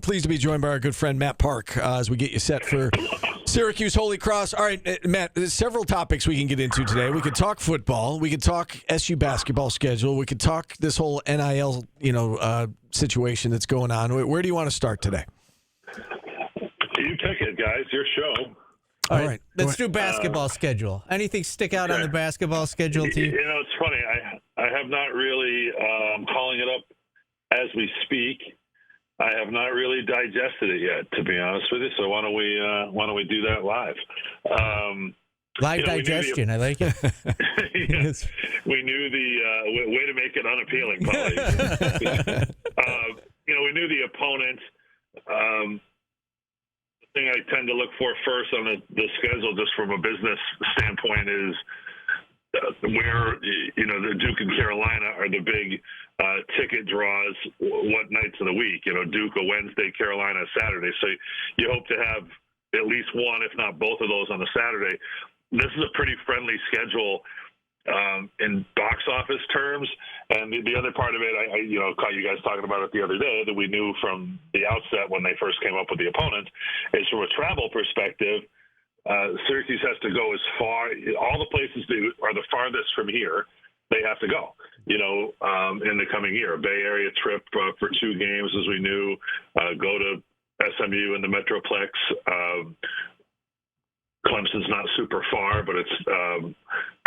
Pleased to be joined by our good friend Matt Park as we get you set for Syracuse Holy Cross. All right, Matt, there's several topics we can get into today. We could talk football. We could talk SU basketball schedule. We could talk this whole NIL, situation that's going on. Where do you want to start today? You pick it, guys. Your show. All right. Let's do basketball schedule. Anything stick out on the basketball schedule to you? It's funny. I have not really calling it up as we speak. I have not really digested it yet, to be honest with you. So why don't we do that live? Live digestion. I like it. Yes, we knew the way to make it unappealing, Paulie. We knew the opponent. The thing I tend to look for first on the schedule, just from a business standpoint, is where the Duke and Carolina are the big ticket draws. What nights of the week? Duke a Wednesday, Carolina a Saturday. So you hope to have at least one, if not both of those on a Saturday. This is a pretty friendly schedule in box office terms. And the other part of it, I caught you guys talking about it the other day, that we knew from the outset when they first came up with the opponent, is from a travel perspective, Syracuse has to go as far. All the places that are the farthest from here, they have to go, in the coming year. Bay Area trip for 2 games, as we knew, go to SMU in the Metroplex. Clemson's not super far, but it's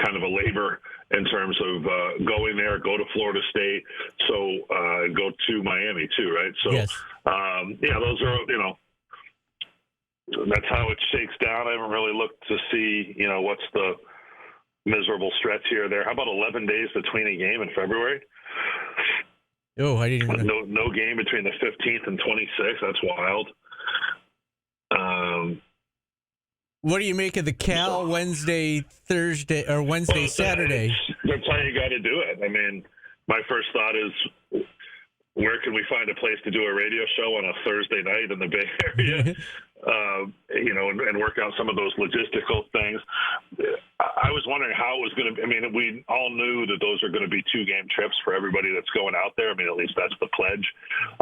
kind of a labor in terms of going there, go to Florida State, so go to Miami too, right? So, yes. Those are, that's how it shakes down. I haven't really looked to see, what's the miserable stretch here or there. How about 11 days between a game in February? Oh, I didn't even know. No game between the 15th and 26th. That's wild. What do you make of the Cal Wednesday, Thursday, or Wednesday, Saturday? That's how you got to do it. I mean, my first thought is, where can we find a place to do a radio show on a Thursday night in the Bay Area? And work out some of those logistical things. I was wondering how it was going to be. I mean, we all knew that those are going to be 2-game trips for everybody that's going out there. I mean, at least that's the pledge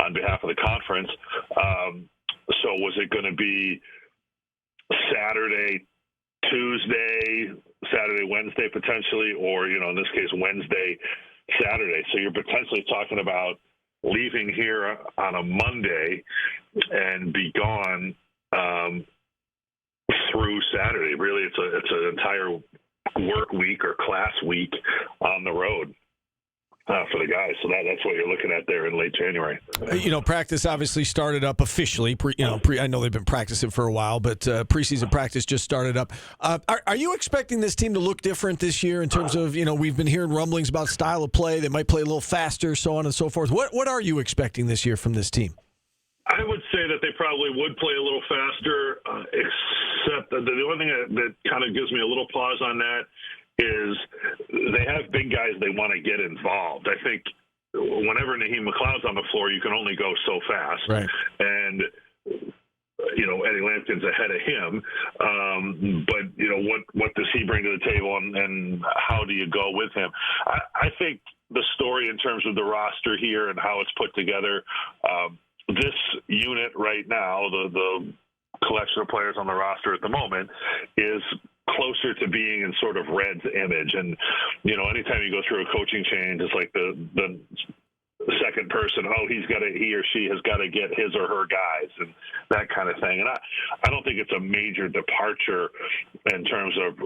on behalf of the conference. So was it going to be Saturday, Tuesday, Saturday, Wednesday potentially, or, in this case, Wednesday, Saturday? So you're potentially talking about leaving here on a Monday and be gone through Saturday. Really, it's an entire work week or class week on the road for the guys. So that's what you're looking at there in late January. Practice obviously started up officially. I know they've been practicing for a while, but preseason practice just started up. Are you expecting this team to look different this year in terms of, we've been hearing rumblings about style of play. They might play a little faster, so on and so forth. What are you expecting this year from this team? I would say that they probably would play a little faster, except that the only thing that kind of gives me a little pause on that is they have big guys they want to get involved. I think whenever Naheem McLeod's on the floor, you can only go so fast. Right. And, Eddie Lampkin's ahead of him. But, what does he bring to the table and how do you go with him? I think the story in terms of the roster here and how it's put together, this unit right now, the collection of players on the roster at the moment, is closer to being in sort of Red's image. And, anytime you go through a coaching change, it's like the second person, he or she has got to get his or her guys and that kind of thing. And I don't think it's a major departure in terms of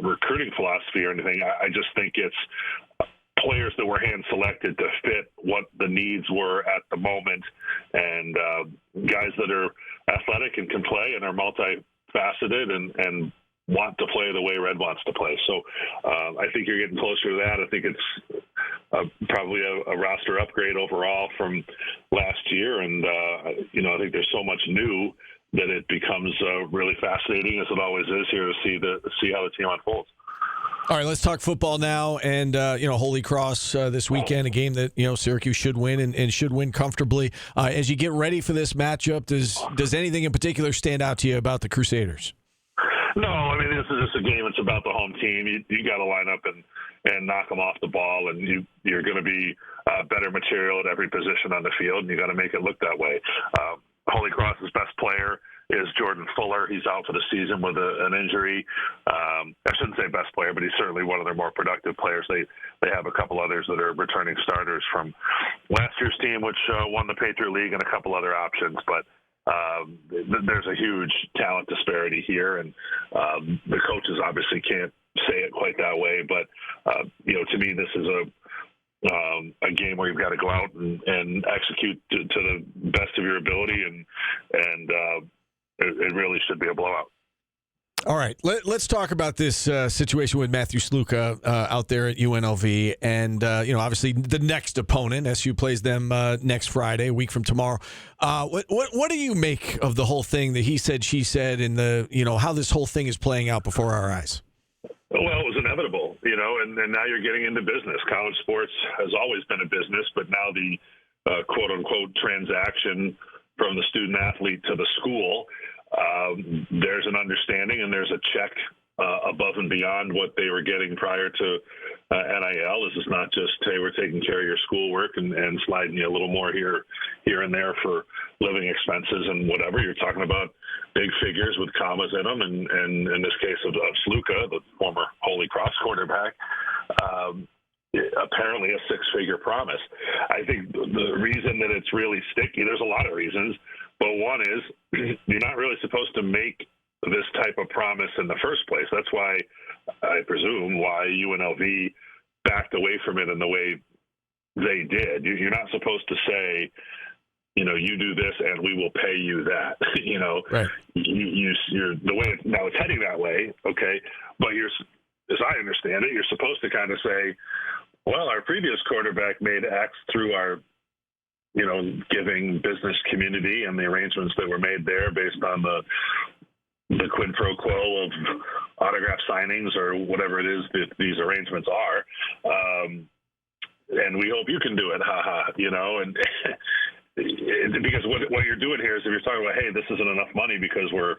recruiting philosophy or anything. I just think it's players that were hand selected to fit what the needs were at the moment, and guys that are athletic and can play and are multifaceted and want to play the way Red wants to play. So I think you're getting closer to that. I think it's probably a roster upgrade overall from last year. And, I think there's so much new that it becomes really fascinating, as it always is here, to see how the team unfolds. All right, let's talk football now. And, Holy Cross this weekend, a game that, Syracuse should win and should win comfortably. As you get ready for this matchup, does anything in particular stand out to you about the Crusaders? No, I mean, this is just a game. It's about the home team. You got to line up and knock them off the ball, and you're going to be better material at every position on the field, and you got to make it look that way. Jordan Fuller. He's out for the season with an injury. I shouldn't say best player, but he's certainly one of their more productive players. They have a couple others that are returning starters from last year's team, which won the Patriot League, and a couple other options. But there's a huge talent disparity here, and the coaches obviously can't say it quite that way. But to me, this is a game where you've got to go out and execute to the best of your ability, and it really should be a blowout. All right, let's talk about this situation with Matthew Sluka out there at UNLV, and obviously the next opponent. SU plays them next Friday, a week from tomorrow. What do you make of the whole thing, the he said, she said, and how this whole thing is playing out before our eyes? Well, it was inevitable, and now you're getting into business. College sports has always been a business, but now the quote-unquote transaction from the student athlete to the school, there's an understanding and there's a check above and beyond what they were getting prior to NIL. This is not just, hey, we're taking care of your schoolwork and sliding you a little more here and there for living expenses and whatever. You're talking about big figures with commas in them, and in this case of Sluka, the former Holy Cross quarterback, apparently a six-figure promise. I think the reason that it's really sticky, there's a lot of reasons, but one is you're not really supposed to make this type of promise in the first place. That's why, I presume, why UNLV backed away from it in the way they did. You're not supposed to say, you do this and we will pay you that. Right. You're the way now it's heading that way, okay? But as I understand it, you're supposed to kind of say, well, our previous quarterback made X through our giving business community and the arrangements that were made there based on the quid pro quo of autograph signings or whatever it is that these arrangements are. And we hope you can do it, and because what you're doing here is if you're talking about, hey, this isn't enough money because we're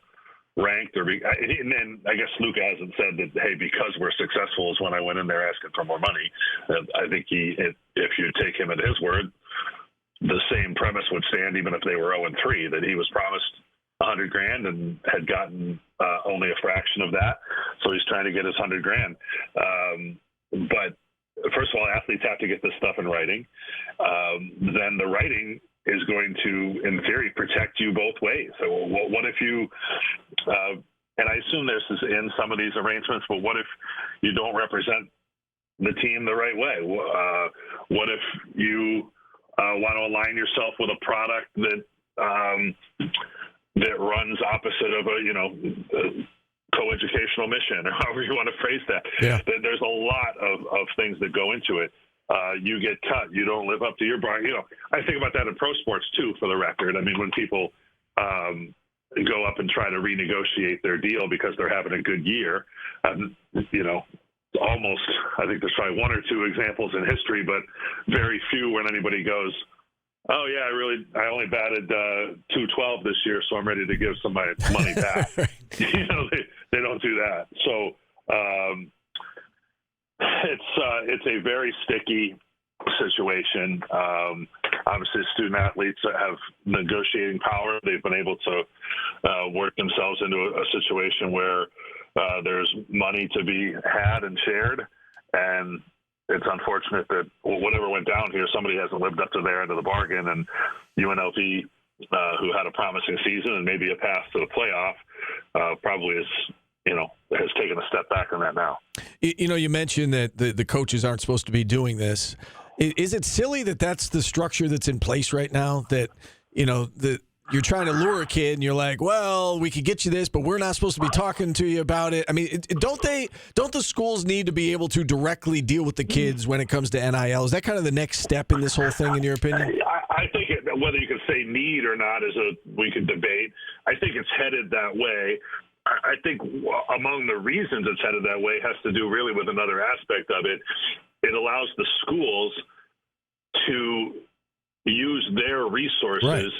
ranked, and then I guess Luka hasn't said that, hey, because we're successful is when I went in there asking for more money. I think if you take him at his word, the same premise would stand even if they were 0-3, that he was promised $100,000 and had gotten only a fraction of that. So he's trying to get his $100,000. But first of all, athletes have to get this stuff in writing. Then the writing is going to, in theory, protect you both ways. So what if you, and I assume this is in some of these arrangements, but what if you don't represent the team the right way? What if you want to align yourself with a product that runs opposite of a coeducational mission, or however you want to phrase that? Yeah. There's a lot of things that go into it. You get cut. You don't live up to your brand. I think about that in pro sports too, for the record. I mean, when people go up and try to renegotiate their deal because they're having a good year, almost, I think there's probably one or two examples in history, but very few when anybody goes, oh yeah, I only batted .212 this year, so I'm ready to give some of my money back. They don't do that. So it's a very sticky situation. Obviously, student athletes have negotiating power. They've been able to work themselves into a situation where there's money to be had and shared, and it's unfortunate that whatever went down here, somebody hasn't lived up to their end of the bargain, and UNLV, who had a promising season and maybe a path to the playoff, probably has taken a step back on that now. You mentioned that the coaches aren't supposed to be doing this. Is it silly that that's the structure that's in place right now? That you're trying to lure a kid, and you're like, well, we could get you this, but we're not supposed to be talking to you about it. I mean, don't the schools need to be able to directly deal with the kids when it comes to NIL? Is that kind of the next step in this whole thing, in your opinion? I think whether you can say need or not we could debate. I think it's headed that way. I think among the reasons it's headed that way has to do really with another aspect of it. It allows the schools to use their resources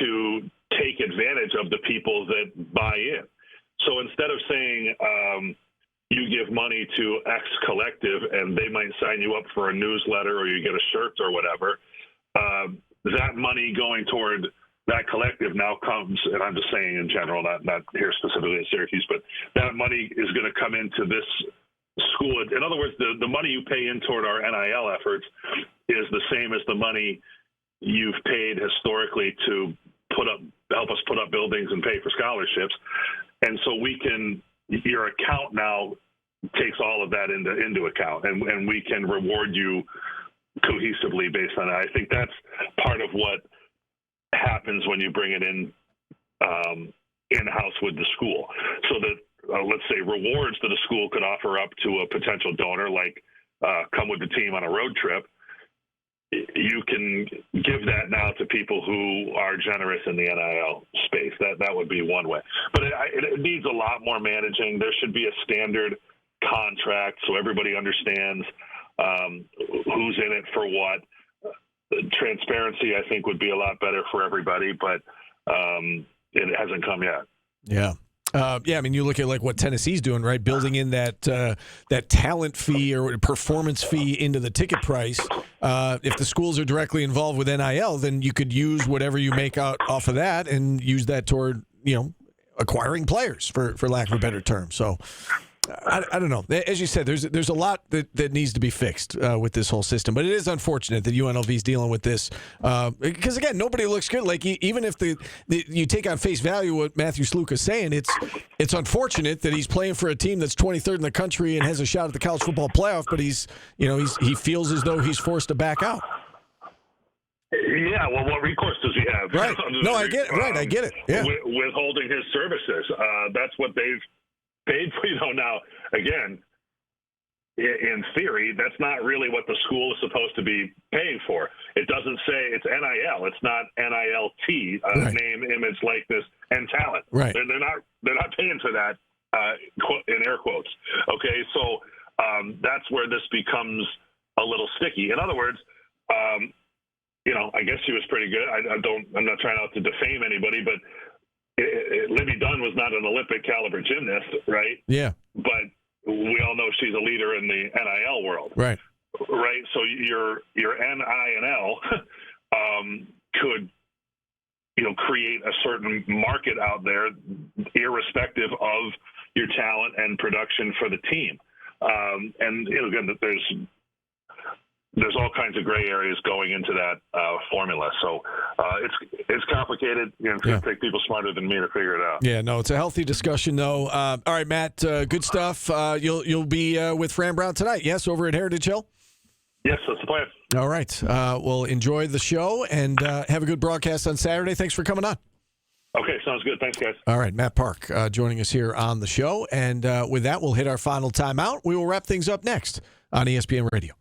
to take advantage of the people that buy in. So instead of saying you give money to X collective and they might sign you up for a newsletter or you get a shirt or whatever, that money going toward that collective now comes, and I'm just saying in general, not here specifically at Syracuse, but that money is going to come into this school. In other words, the money you pay in toward our NIL efforts is the same as the money you've paid historically to help us put up buildings and pay for scholarships. And so your account now takes all of that into account, and we can reward you cohesively based on that. I think that's part of what happens when you bring it in-house with the school. So that, let's say, rewards that a school could offer up to a potential donor, like come with the team on a road trip, you can give that now to people who are generous in the NIL space. That would be one way. But it needs a lot more managing. There should be a standard contract so everybody understands who's in it for what. Transparency, I think, would be a lot better for everybody, but it hasn't come yet. Yeah. I mean, you look at like what Tennessee's doing, right? Building in that talent fee or performance fee into the ticket price. If the schools are directly involved with NIL, then you could use whatever you make out off of that and use that toward, acquiring players, for lack of a better term. So I don't know. As you said, there's a lot that needs to be fixed with this whole system. But it is unfortunate that UNLV is dealing with this because, again, nobody looks good. Like, even if you take on face value what Matthew Sluka is saying, it's unfortunate that he's playing for a team that's 23rd in the country and has a shot at the college football playoff, but he feels as though he's forced to back out. Yeah, well, what recourse does he have? Right. No, I get it. Right, I get it. Yeah. Withholding his services. That's what they've paid for. Now, again, in theory, that's not really what the school is supposed to be paying for. It doesn't say it's NIL. It's not NILT, right. Name, image, likeness, and talent. Right. They're not paying for that, in air quotes. Okay, so that's where this becomes a little sticky. In other words, I guess she was pretty good. I'm not trying not to defame anybody, but Libby Dunn was not an Olympic caliber gymnast, right? Yeah. But we all know she's a leader in the NIL world. Right. Right. So your NIL could, create a certain market out there, irrespective of your talent and production for the team. And again, there's all kinds of gray areas going into that formula. So it's complicated. It's going to take people smarter than me to figure it out. Yeah, no, it's a healthy discussion, though. All right, Matt, good stuff. You'll be with Fran Brown tonight, yes, over at Heritage Hill? Yes, that's the plan. All right. Well, enjoy the show and have a good broadcast on Saturday. Thanks for coming on. Okay, sounds good. Thanks, guys. All right, Matt Park joining us here on the show. And with that, we'll hit our final timeout. We will wrap things up next on ESPN Radio.